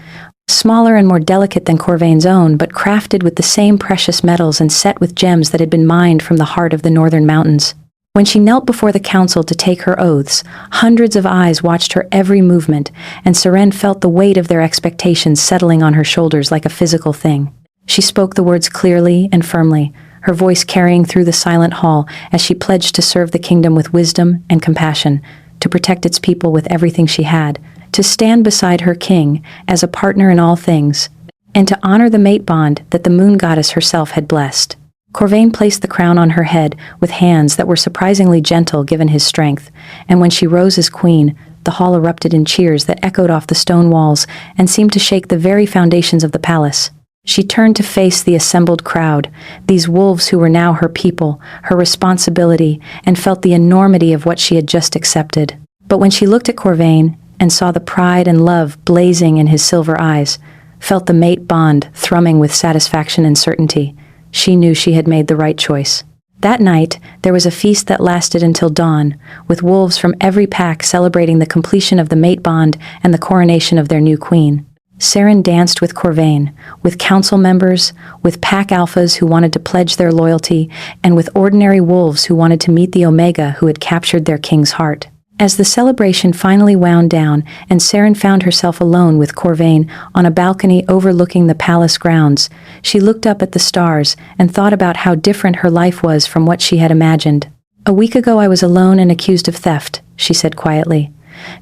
smaller and more delicate than Corvain's own, but crafted with the same precious metals and set with gems that had been mined from the heart of the northern mountains. When she knelt before the council to take her oaths, hundreds of eyes watched her every movement, and Seren felt the weight of their expectations settling on her shoulders like a physical thing. She spoke the words clearly and firmly, her voice carrying through the silent hall as she pledged to serve the kingdom with wisdom and compassion, to protect its people with everything she had, to stand beside her king as a partner in all things, and to honor the mate bond that the moon goddess herself had blessed. Corvain placed the crown on her head with hands that were surprisingly gentle given his strength, and when she rose as queen, the hall erupted in cheers that echoed off the stone walls and seemed to shake the very foundations of the palace. She turned to face the assembled crowd, these wolves who were now her people, her responsibility, and felt the enormity of what she had just accepted. But when she looked at Corvain and saw the pride and love blazing in his silver eyes, felt the mate bond thrumming with satisfaction and certainty, she knew she had made the right choice. That night, there was a feast that lasted until dawn, with wolves from every pack celebrating the completion of the mate bond and the coronation of their new queen. Seren danced with Corvain, with council members, with pack alphas who wanted to pledge their loyalty, and with ordinary wolves who wanted to meet the Omega who had captured their king's heart. As the celebration finally wound down and Saren found herself alone with Corvain on a balcony overlooking the palace grounds, she looked up at the stars and thought about how different her life was from what she had imagined. "A week ago I was alone and accused of theft," she said quietly.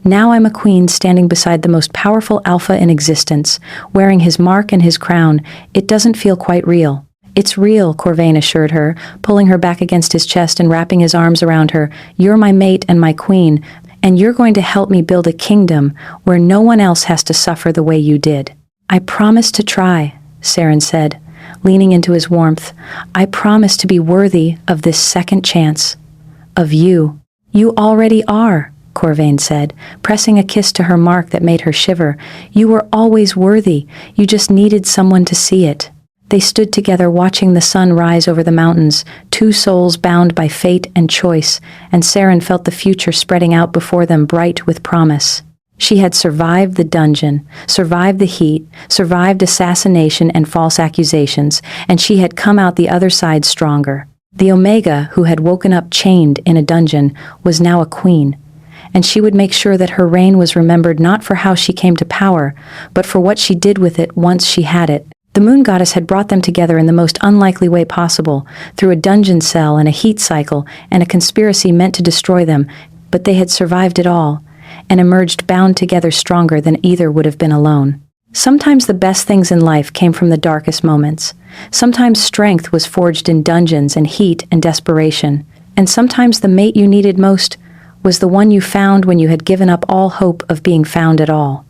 "Now I'm a queen standing beside the most powerful alpha in existence, wearing his mark and his crown. It doesn't feel quite real." "It's real," Corvain assured her, pulling her back against his chest and wrapping his arms around her. "You're my mate and my queen, and you're going to help me build a kingdom where no one else has to suffer the way you did." "I promise to try," Saren said, leaning into his warmth. "I promise to be worthy of this second chance. Of you." "You already are," Corvain said, pressing a kiss to her mark that made her shiver. "You were always worthy. You just needed someone to see it." They stood together watching the sun rise over the mountains, two souls bound by fate and choice, and Saren felt the future spreading out before them bright with promise. She had survived the dungeon, survived the heat, survived assassination and false accusations, and she had come out the other side stronger. The Omega, who had woken up chained in a dungeon, was now a queen, and she would make sure that her reign was remembered not for how she came to power, but for what she did with it once she had it. The moon goddess had brought them together in the most unlikely way possible, through a dungeon cell and a heat cycle and a conspiracy meant to destroy them, but they had survived it all, and emerged bound together stronger than either would have been alone. Sometimes the best things in life came from the darkest moments. Sometimes strength was forged in dungeons and heat and desperation, and sometimes the mate you needed most was the one you found when you had given up all hope of being found at all.